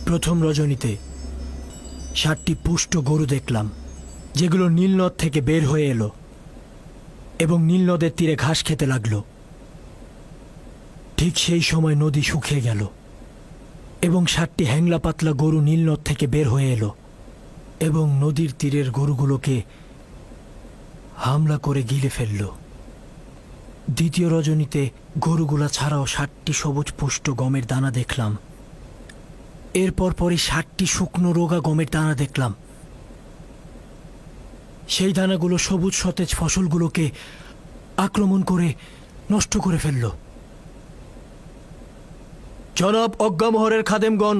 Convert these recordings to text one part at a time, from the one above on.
প্রথম রজনীতে 7টি পুষ্ট গরু দেখলাম, যেগুলো নীলনদ থেকে বের হয়ে এলো এবং নীলনদের তীরে ঘাস খেতে লাগলো। ঠিক সেই সময় নদী শুকিয়ে গেল এবং 7টি হ্যাংলা পাতলা গরু নীলনদ থেকে বের হয়ে এলো এবং নদীর তীরের গরুগুলোকে হামলা করে গিলে ফেলল। দ্বিতীয় রজনীতে গরুগুলা ছাড়াও 7টি সবুজ পুষ্ট গমের দানা দেখলাম। এরপর পরই 7টি শুকনো রোগা গমের দানা দেখলাম। সেই দানাগুলো সবুজ সতেজ ফসলগুলোকে আক্রমণ করে নষ্ট করে ফেলল। জনাব অজ্ঞামোহরের খাদেমগণ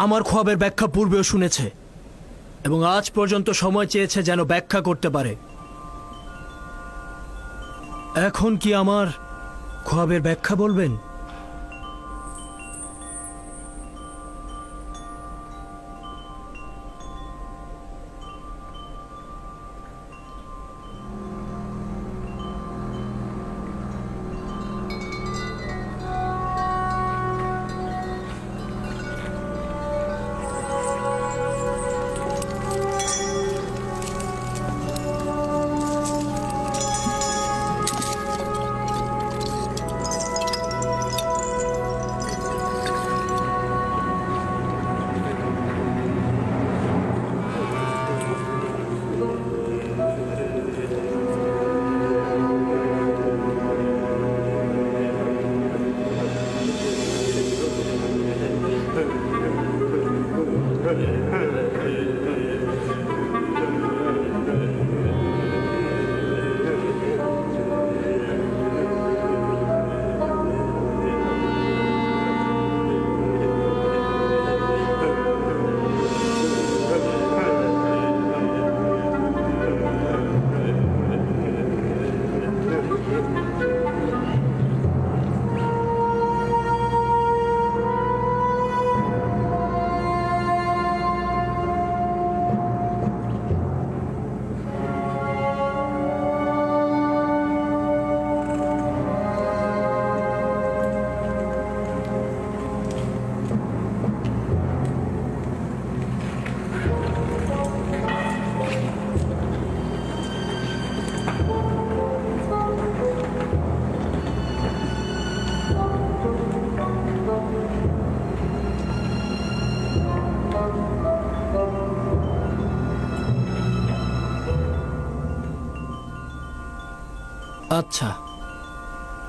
আমার খোয়াবের ব্যাখ্যা পূর্বেও শুনেছে এবং আজ পর্যন্ত সময় চেয়েছে যেন ব্যাখ্যা করতে পারে। এখন কি আমার খোয়াবের ব্যাখ্যা বলবেন? আচ্ছা,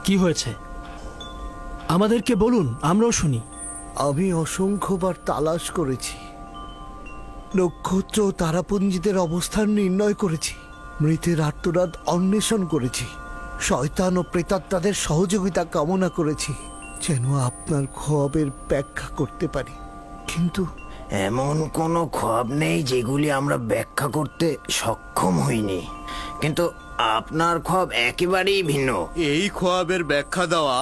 কি হয়েছে আমাদেরকে বলুন, আমরাও শুনি। আমি অসংখ্যবার তালাশ করেছি, নক্ষত্র ও তারাপুঞ্জিদের অবস্থান নির্ণয় করেছি, মৃতের আত্মনাদ অন্বেষণ করেছি, শয়তান ও প্রেতাত্মাদের সহযোগিতা কামনা করেছি যেন আপনার খোয়াবের ব্যাখ্যা করতে পারি, কিন্তু এমন কোনো খোয়াব নেই যেগুলি আমরা ব্যাখ্যা করতে সক্ষম হইনি, কিন্তু আপনার খোয়াব একেবারেই ভিন্ন। এই খোয়াবের ব্যাখ্যা দেওয়া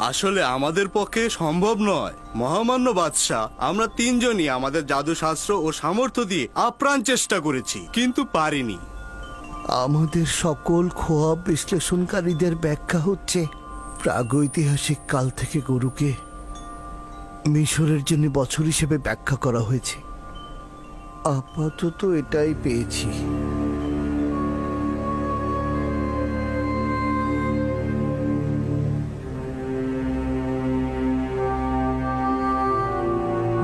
আসলে আমাদের পক্ষে সম্ভব নয়। মহামান্য বাদশাহ, আমরা 3জনই আমাদের জাদুশাস্ত্র ও সামর্থ্য দিয়ে আপ্রাণ চেষ্টা করেছি, কিন্তু পারিনি। আমাদের সকল খোয়াব বিশ্লেষণকারীদের ব্যাখ্যা হচ্ছে প্রাগৈতিহাসিক কাল থেকে গরুকে মিশরের জন্য বছর হিসেবে ব্যাখ্যা করা হয়েছে। আপাতত এটাই পেয়েছি।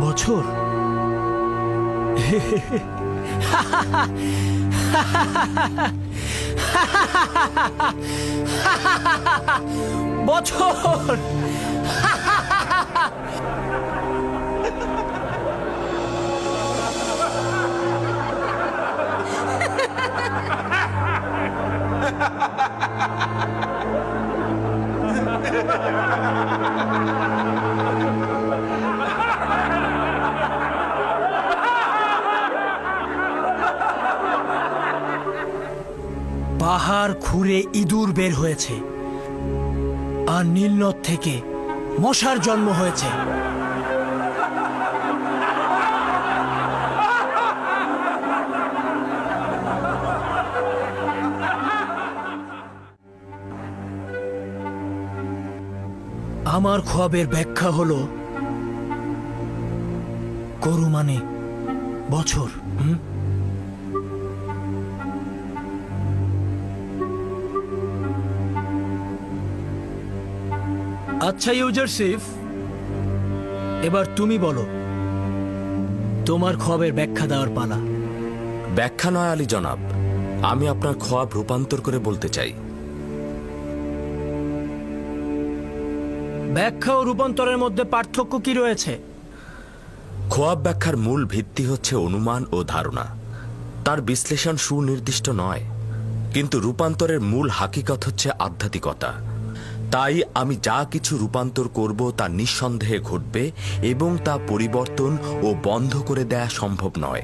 বছর? বছর? পাহাড় খুঁড়ে ইঁদুর বের হয়েছে আর নীলনদ থেকে মশার জন্ম হয়েছে। আমার খোয়াবের ব্যাখ্যা হলো গরু মানে বছর। আচ্ছা ইউজারসিফ, এবার তুমি বলো, তোমার খোয়াবের ব্যাখ্যা দেওয়ার পালা। ব্যাখ্যা নয় আলী জনাব, আমি আপনার খোয়াব রূপান্তর করে বলতে চাই। ব্যাখ্যা ও রূপান্তরের মধ্যে পার্থক্য কি রয়েছে? খোয়াব ব্যাখ্যার মূল ভিত্তি হচ্ছে অনুমান ও ধারণা, তার বিশ্লেষণ সুনির্দিষ্ট নয়। কিন্তু রূপান্তরের মূল হাকিকত হচ্ছে আধ্যাত্মিকতা। তাই আমি যা কিছু রূপান্তর করব তা নিঃসন্দেহে ঘটবে এবং তা পরিবর্তন ও বন্ধ করে দেয়া সম্ভব নয়।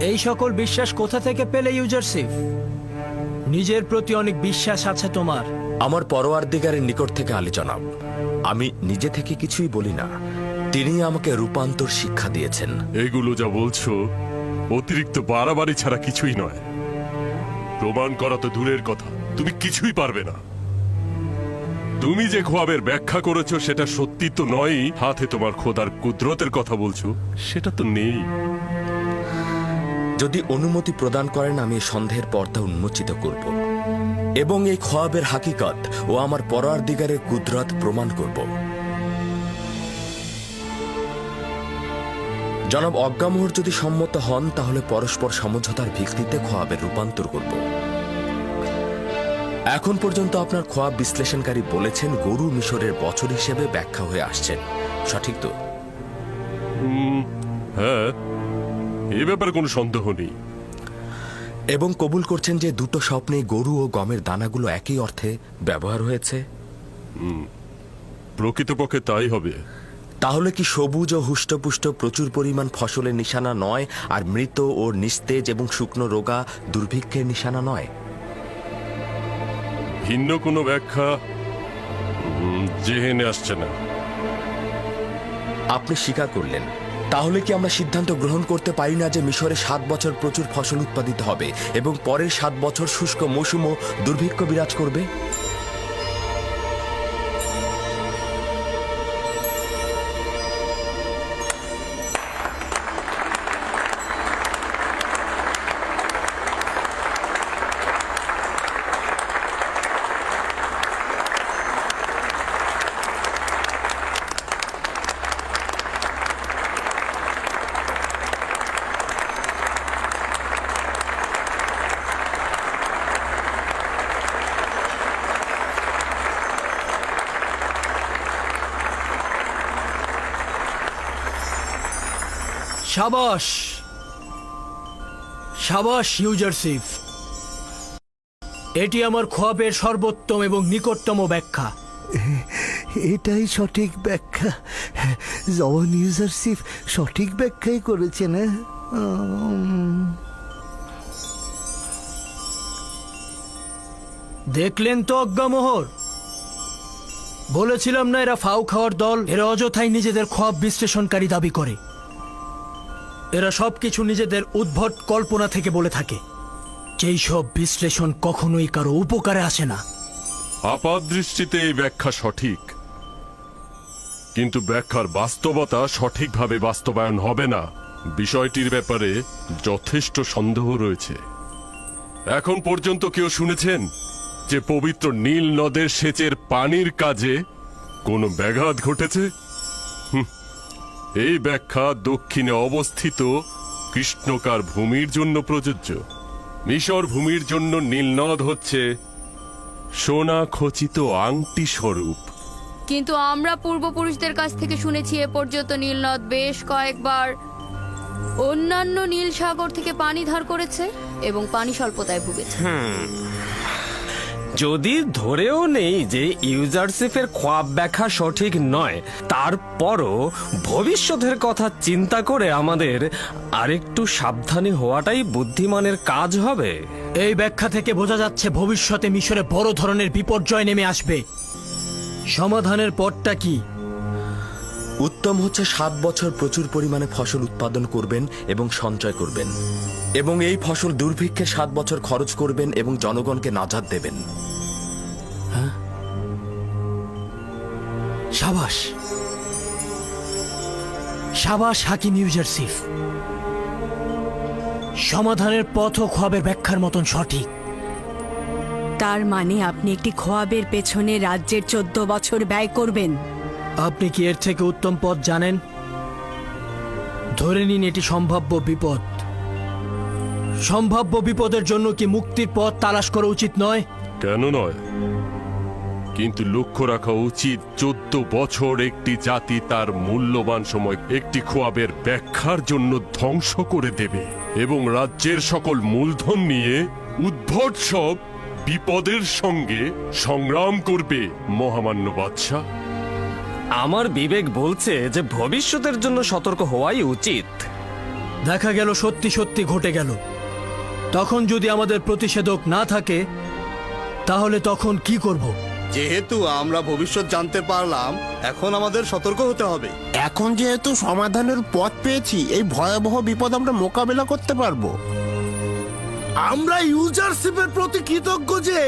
এই সকল বিশ্বাস কোথা থেকে পেলে ইউজারসিফ? নিজের প্রতি অনেক বিশ্বাস আছে তোমার। আমার পরওয়ারদিগারের নিকট থেকে আলী জনাব, আমি নিজে থেকে কিছুই বলি না, তিনি আমাকে রূপান্তর শিক্ষা দিয়েছেন। এগুলো যা বলছো অতিরিক্ত বাড়াবাড়ি ছাড়া কিছুই নয়। প্রমাণ করা তো দূরের কথা, তুমি কিছুই পারবে না। তুমি যে খোয়াবের ব্যাখ্যা করেছো সেটা সত্যি তো নয়ই, হাতে তোমার খোদার কুদরতের কথা বলছো সেটা তো নেই। যদি অনুমতি প্রদান করেন আমি এই সন্দেহের পর্দা উন্মোচিত করব এবং এই খোয়াবের হাকিকত ও আমার পরওয়ারদিগারের কুদরত প্রমাণ করব। জনাব অজ্ঞামোহর যদি সম্মত হন তাহলে পরস্পর সমঝোতার ভিত্তিতে খোয়াবের রূপান্তর করব। এখন পর্যন্ত আপনার খোয়াব বিশ্লেষণকারী বলেছেন গরু মিশরের বছর হিসেবে ব্যাখ্যা হয়ে আসছেন, সঠিক তো? হ্যাঁ, এ ব্যাপারে কোনো সন্দেহ নেই। এবং কবুল করছেন যে দুটো স্বপ্নে গরু ও গমের দানাগুলো একই অর্থে ব্যবহার হয়েছে? প্রকৃতপক্ষে তাই হবে। তাহলে কি সবুজ ও হুষ্টপুষ্ট প্রচুর পরিমাণ ফসলের নিশানা নয়, আর মৃত ও নিস্তেজ এবং শুকনো রোগা দুর্ভিক্ষের নিশানা নয়? ভিন্ন কোনো ব্যাখ্যা জেহেনে আসছে না। আপনি স্বীকার করলেন। তাহলে কি আমরা সিদ্ধান্ত গ্রহণ করতে পারি না যে মিশরে 7 বছর প্রচুর ফসল উৎপাদিত হবে এবং পরের 7 বছর শুষ্ক মৌসুম ও দুর্ভিক্ষ বিরাজ করবে? সাবাস সাবাস ইউজারসিফ, এটি আমার খোয়াবের সর্বোত্তম এবং নিকটতম ব্যাখ্যা। এটাই সঠিক ব্যাখ্যা। জওয়ান ইউজারসিফ সঠিক ব্যাখ্যাই করেছেন। দেখলেন তো অজ্ঞামোহর, বলেছিলাম না এরা ফাউ খাওয়ার দল। এরা অযথাই নিজেদের খোয়াব বিশ্লেষণকারী দাবি করে। এরা সবকিছু নিজেদের উদ্ভট কল্পনা থেকে বলে থাকে, যেই সব বিশ্লেষণ কখনোই কারো উপকারে আসে না। আপাত দৃষ্টিতে এই ব্যাখ্যা সঠিক, কিন্তু ব্যাখ্যার বাস্তবতা সঠিকভাবে বাস্তবায়ন হবে না। বিষয়টির ব্যাপারে যথেষ্ট সন্দেহ রয়েছে। এখন পর্যন্ত কেউ শুনেছেন যে পবিত্র নীল নদের সেচের পানির কাজে কোনো ব্যাঘাত ঘটেছে? এই ব্যাখ্যা দক্ষিণে অবস্থিত কৃষ্ণকার ভূমির জন্য প্রযোজ্য। মিশর ভূমির জন্য নীলনদ হচ্ছে সোনা খচিত আংটি স্বরূপ। কিন্তু আমরা পূর্বপুরুষদের কাছ থেকে শুনেছি এ পর্যন্ত নীলনদ বেশ কয়েকবার অন্যান্য নীল সাগর থেকে পানি ধার করেছে এবং পানি স্বল্পতায় ভুগেছে। যদি ধরেও নেই যে ইউজারসিফের খোয়াব ব্যাখ্যা সঠিক নয়, তারপরও ভবিষ্যতের কথা চিন্তা করে আমাদের আরেকটু সাবধানী হওয়াটাই বুদ্ধিমানের কাজ হবে। এই ব্যাখ্যা থেকে বোঝা যাচ্ছে ভবিষ্যতে মিশরে বড় ধরনের বিপর্যয় নেমে আসবে। সমাধানের পথটা কি? উত্তম হচ্ছে 7 বছর প্রচুর পরিমাণে ফসল উৎপাদন করবেন এবং সঞ্চয় করবেন, এবং এই ফসল দুর্ভিক্ষে 7 বছর খরচ করবেন এবং জনগণকে নাজাত দেবেন। সাবাস, সাবাস হাকিম ইউজারসিফ, সমাধানের পথ ও খোয়াবের ব্যাখ্যার মতন সঠিক। তার মানে আপনি একটি খোয়াবের পেছনে রাজ্যের 14 বছর ব্যয় করবেন? আপনি কি এর থেকে উত্তম পথ জানেন? ধরে নিন এটি সম্ভাব্য বিপদ। সম্ভাব্য বিপদের জন্য কি মুক্তির পথ তালাশ করা উচিত নয়? কেন নয়? কিন্তু লক্ষ্য রাখা উচিত 14 বছর একটি জাতি তার মূল্যবান সময় একটি খোয়াবের ব্যাখ্যার জন্য ধ্বংস করে দেবে এবং রাজ্যের সকল মূলধন নিয়ে উদ্ভট সব বিপদের সঙ্গে সংগ্রাম করবে মহামান্য বাদশাহ। আমার বিবেক বলছে যে ভবিষ্যতের জন্য সতর্ক হওয়াই উচিত। দেখা গেল সত্যি সত্যি ঘটে গেল, তখন যদি আমাদের প্রতিষেধক না থাকে তাহলে তখন কি করব? যেহেতু আমরা ভবিষ্যৎ জানতে পারলাম, এখন আমাদের সতর্ক হতে হবে। এখন যেহেতু সমাধানের পথ পেয়েছি, এই ভয়াবহ বিপদ আমরা মোকাবেলা করতে পারবো। আমরা ইউজারশিপের প্রতি কৃতজ্ঞ যে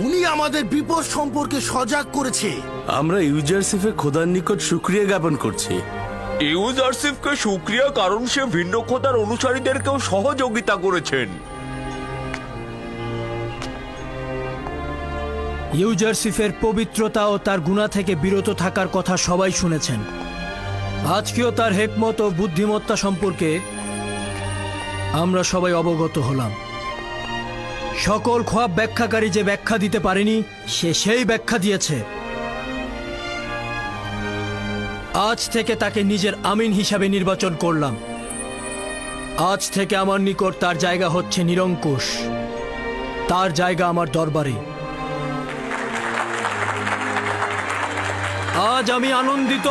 উনি আমাদের বিপদ সম্পর্কে সজাগ করেছে। আমরা ইউজারসিফের খোদার নিকট শুকরিয়া জ্ঞাপন করছি। ইউজারসিফকে শুকরিয়া, কারণ সে ভিন্ন খোদার অনুসারীদেরকেও সহযোগিতা করেছেন। ইউজারসিফের পবিত্রতা ও তার গুণা থেকে বিরত থাকার কথা সবাই শুনেছেন। আজকেও তার হেকমত ও বুদ্ধিমত্তা সম্পর্কে আমরা সবাই অবগত হলাম। সকল খোয়াব ব্যাখ্যাকারী যে ব্যাখ্যা দিতে পারেনি, সে সেই ব্যাখ্যা দিয়েছে। আজ থেকে তাকে নিজের আমিন হিসাবে নির্বাচন করলাম। আজ থেকে আমার নিকট তার জায়গা হচ্ছে নিরঙ্কুশ। তার জায়গা আমার দরবারে। আজ আমি আনন্দিত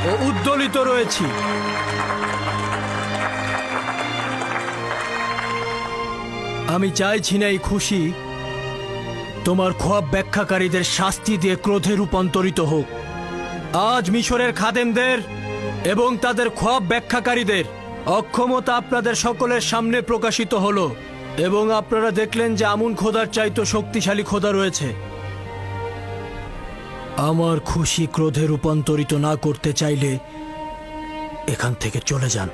ও উদ্দোলিত রয়েছি। আমি চাইছি না এই খুশি তোমার খোয়াব ব্যাখ্যাকারীদের শাস্তি দিয়ে ক্রোধে রূপান্তরিত হোক। আজ মিশরের খাদেমদের এবং তাদের খোয়াব ব্যাখ্যাকারীদের অক্ষমতা আপনাদের সকলের সামনে প্রকাশিত হলো এবং আপনারা দেখলেন যে আমুন খোদার চাইতো শক্তিশালী খোদা রয়েছে। আমার খুশি ক্রোধে রূপান্তরিত না করতে চাইলে এখান থেকে চলে যান।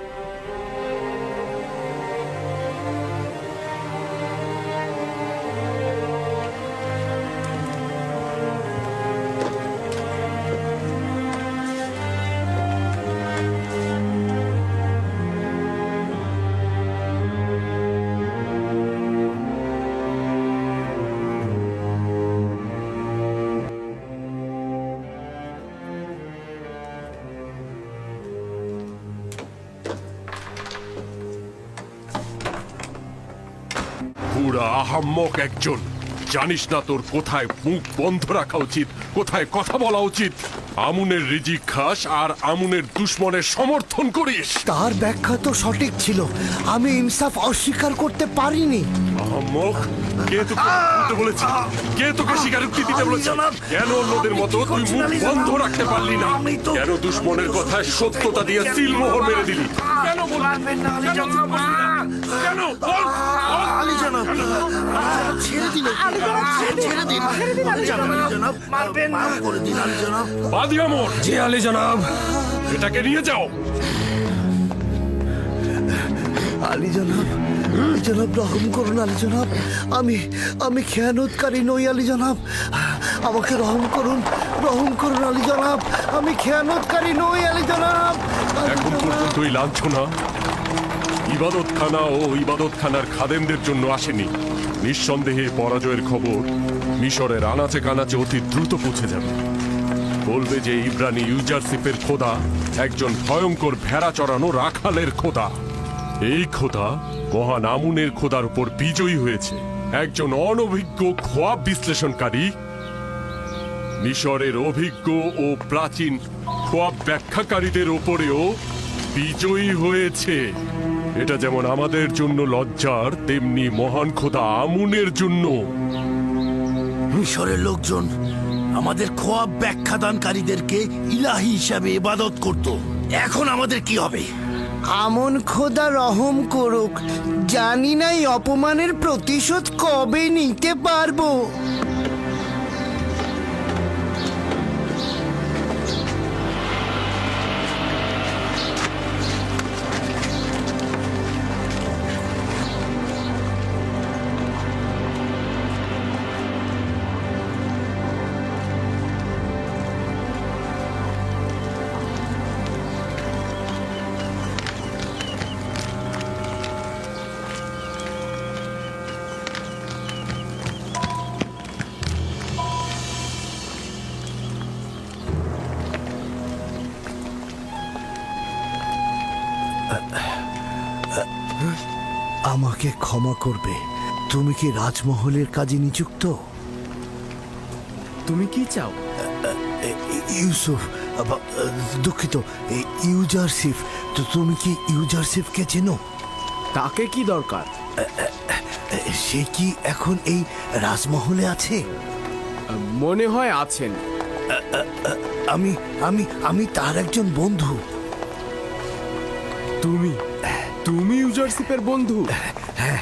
পুরা আহাম্মক একজন। জানিস না তোর কোথায় মুখ বন্ধ রাখা উচিত, কোথায় কথা বলা উচিত। আমুনের রিজিক খাস আর আমুনের দুশ্মনের সমর্থন করিস। তার ব্যাখ্যা তো সঠিক ছিল, আমি ইনসাফ অস্বীকার করতে পারিনি। আহাম্মক, কে তোকে বলতে বলেছে? কে তোকে স্বীকারোক্তি দিতে বলেছে? কেন অন্যদের মতো তুই মুখ বন্ধ রাখতে পারলি না? কেন দুশ্মনের কথায় সত্যতা দিয়ে সিলমোহর মেরে দিলি? কেন বলবেন না আলী জনাব? কেন বল? আলী জনাব, ছেড়ে দিন, ছেড়ে দিন আলী জনাব, মারবেন না, করে দিন আলী জনাব। বাদী আমর, জি আলী জনাব। এটাকে নিয়ে যাও। আলী জনাব, আলী জনাব, রহম করুন আলী জনাব। আমি খেয়ানতকারী নই আলী জনাব, আমাকে রহম করুন আলী জনাব। আমি খেয়ানতকারী নই আলী জনাব। এখন পর্যন্ত এই লাঞ্ছনা ইবাদতখানা ও ইবাদতখানার খাদেমদের জন্য আসেনি। নিঃসন্দেহে পরাজয়ের খবর মিশরের আনাচে কানাচে অতি দ্রুত পৌঁছে যাবে। বলবে যে ইব্রানি ইউজারসিফের খোদা একজন ভয়ঙ্কর ভেড়া চড়ানো রাখালের খোদা। এই খোদা মহান আমুনের খোদার উপর বিজয়ী হয়েছে। একজন অনভিজ্ঞ খোয়াব বিশ্লেষণকারী মিশরের অভিজ্ঞ ও প্রাচীন খোয়াব ব্যাখ্যাকারীদের ওপরেও বিজয়ী হয়েছে। এটা যেমন আমাদের জন্য লজ্জার, তেমনি মহান খোদা আমুনের জন্য। মিশরের লোকজন আমাদের খোয়াব ব্যাখ্যাদানকারীদেরকে ইলাহি হিসাবে ইবাদত করত। এখন আমাদের কি হবে? আমন খোদা রহম করুক, জানি না এই অপমানের প্রতিশোধ কবে নিতে পারবো। আমাকে ক্ষমা করবে, তুমি কি রাজমহলের কাজে নিযুক্ত? তুমি কি চাও? ইউসুফ, দুঃখিত, ইউজারশিপ। তো তুমি কি ইউজারশিপকে চেনো? তাকে কি দরকার? সে কি এখন এই রাজমহলে আছে? মনে হয় আছেন। আমি আমি আমি তার একজন বন্ধু। তুমি ইউজারশিপের বন্ধু? হ্যাঁ,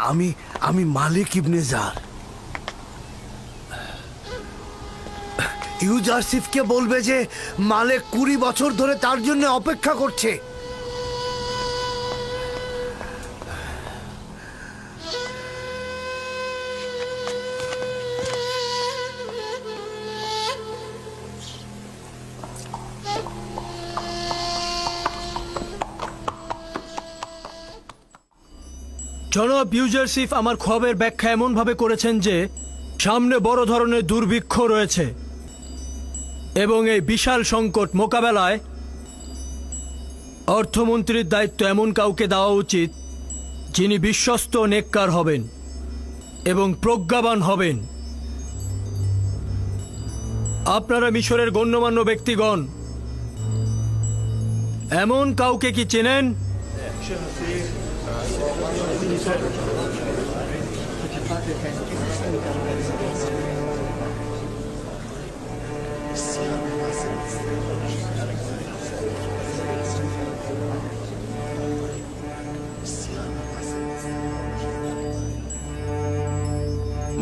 আমি আমি মালিক ইবনে জার। ইউজারশিপকে বলবে যে মালিক 20 বছর ধরে তার জন্য অপেক্ষা করছে। জনাব ইউজারশিপ আমার খবরের ব্যাখ্যা এমনভাবে করেছেন যে সামনে বড় ধরনের দুর্ভিক্ষ রয়েছে এবং এই বিশাল সংকট মোকাবেলায় অর্থমন্ত্রীর দায়িত্ব এমন কাউকে দেওয়া উচিত যিনি বিশ্বস্ত ও নেককার হবেন এবং প্রজ্ঞাবান হবেন। আপনারা মিশরের গণ্যমান্য ব্যক্তিগণ এমন কাউকে কি চেনেন?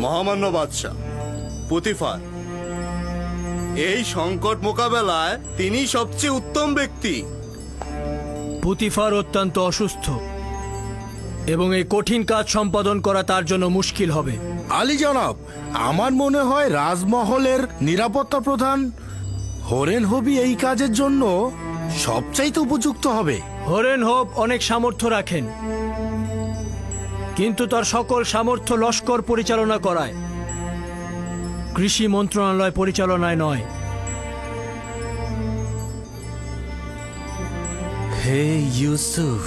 মহামান্য বাদশাহ পুতিফার, এই সংকট মোকাবেলায় তিনি সবচেয়ে উত্তম ব্যক্তি। পুতিফার অত্যন্ত অসুস্থ এবং এই কঠিন কাজ সম্পাদন করা তার জন্য মুশকিল হবে। আলী জনাব, আমার মনে হয় রাজমহলের নিরাপত্তা প্রধান হরেন হবি এই কাজের জন্য সবচাইতে উপযুক্ত হবে। হরেন হোপ অনেক সামর্থ্য রাখেন, কিন্তু তার সকল সামর্থ্য লস্কর পরিচালনা করায়, কৃষি মন্ত্রণালয় পরিচালনায় নয়। হে ইউসুফ,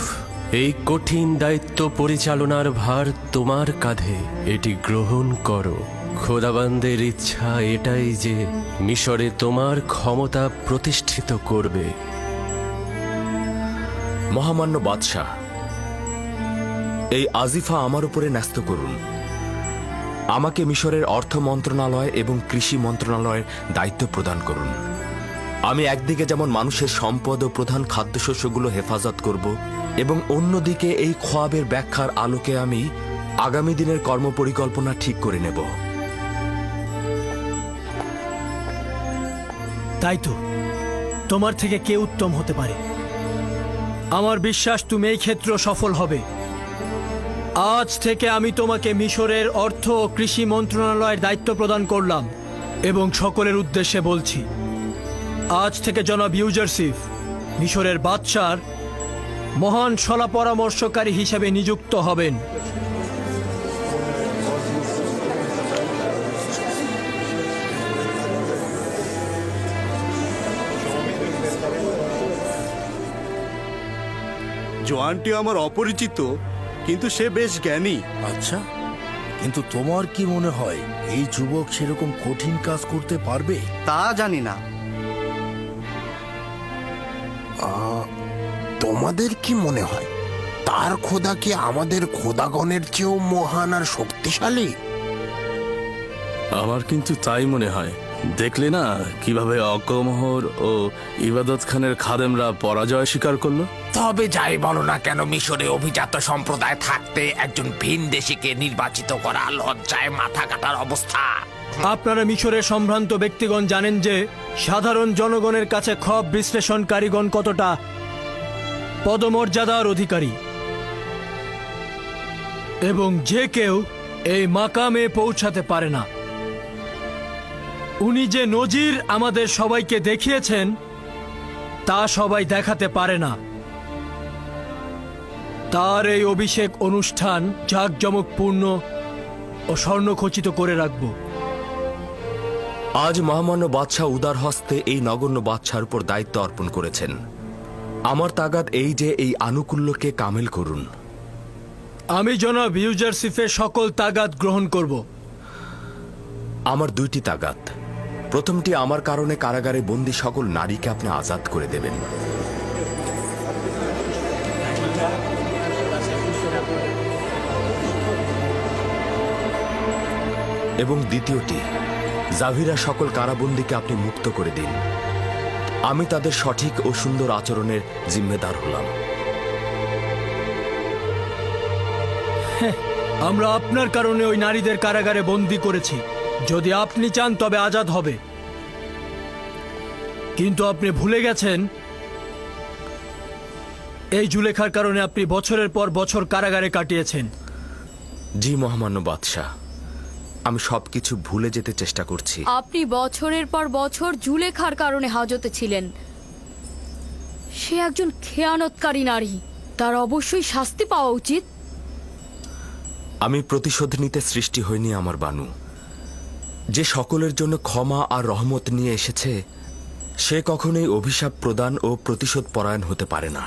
এই কঠিন দায়িত্ব পরিচালনার ভার তোমার কাঁধে। এটি গ্রহণ করো। খোদাবান্দের ইচ্ছা এটাই যে মিশরে তোমার ক্ষমতা প্রতিষ্ঠিত করবে। মহামান্য বাদশাহ, এই আজিফা আমার উপরে ন্যস্ত করুন। আমাকে মিশরের অর্থ মন্ত্রণালয় এবং কৃষি মন্ত্রণালয়ের দায়িত্ব প্রদান করুন। আমি একদিকে যেমন মানুষের সম্পদ ও প্রধান খাদ্যশস্যগুলো হেফাজত করব এবং অন্যদিকে এই খোয়াবের ব্যাখ্যার আলোকে আমি আগামী দিনের কর্মপরিকল্পনা ঠিক করে নেব। তাই তো, তোমার থেকে কে উত্তম হতে পারে? আমার বিশ্বাস তুমি এই ক্ষেত্রে সফল হবে। আজ থেকে আমি তোমাকে মিশরের অর্থ ও কৃষি মন্ত্রণালয়ের দায়িত্ব প্রদান করলাম এবং সকলের উদ্দেশ্যে বলছি, আজ থেকে জনাব ইউজারশিপ মিশরের বাদশার মহান সলা পরামর্শকারী হিসেবে নিযুক্ত হবেন। জোয়ানটি আমার অপরিচিত, কিন্তু সে বেশ জ্ঞানী। আচ্ছা, কিন্তু তোমার কি মনে হয় এই যুবক সেরকম কঠিন কাজ করতে পারবে? তা জানি না। তোমাদের কি মনে হয় তার খোদা কি আমাদের খোদাগণের চেয়েও মহান আর শক্তিশালী? আমার কিন্তু তাই মনে হয়। দেখলে না কিভাবে অকমহর ও ইবাদত খানের খাদেমরা পরাজয় স্বীকার করলো? তবে যাই বলো না কেন, মিশরে অভিজাত সম্প্রদায় থাকতে একজন ভিনদেশীকে নির্বাচিত করা লজ্জায় মাথা কাটার অবস্থা। আপনারা মিশরের সম্ভ্রান্ত ব্যক্তিগণ জানেন যে সাধারণ জনগণের কাছে খব বিশ্লেষণকারীগণ কতটা পদমর্যাদার অধিকারী, এবং যে কেউ এই মাকামে পৌঁছাতে পারে না। উনি যে নজির আমাদের সবাইকে দেখিয়েছেন তা সবাই দেখাতে পারে না। তার এই অভিষেক অনুষ্ঠান জাঁকজমকপূর্ণ ও স্বর্ণখচিত করে রাখব। আজ মহামান্য বাদশাহ উদার হস্তে এই নগণ্য বাদশার উপর দায়িত্ব অর্পণ করেছেন। আমার তাগাদ এই যে এই আনুকূল্যকে কামেল করুন। আমি জনাব ইউজারসিফের সকল তাগাদ গ্রহণ করব। আমার দুইটি তাগাদ। প্রথমটি, আমার কারণে কারাগারে বন্দী সকল নারীকে আপনি আজাদ করে দেবেন। এবং দ্বিতীয়টি, জাভিরা সকল কারাবন্দীকে আপনি মুক্ত করে দিন। আমি তাদের সঠিক ও সুন্দর আচরণের জিম্মেদার হলাম। আমরা আপনার কারণে ওই নারীদের কারাগারে বন্দী করেছি। যদি আপনি চান তবে আজাদ হবে, কিন্তু আপনি ভুলে গেছেন এই জুলেখার কারণে আপনি বছরের পর বছর কারাগারে কাটিয়েছেন। জি মহামান্য বাদশাহ, আমি সবকিছু ভুলে যেতে চেষ্টা করছি। আপনি বছরের পর বছর জুলেখার কারণে হাজতে ছিলেন। সে একজন খেয়ানতকারী নারী, তার অবশ্যই শাস্তি পাওয়া উচিত। আমি প্রতিশোধ নিতে সৃষ্টি হইনি আমার বানু। যে সকলের জন্য ক্ষমা আর রহমত নিয়ে এসেছে, সে কখনোই অভিশাপ প্রদান ও প্রতিশোধ পরায়ণ হতে পারে না।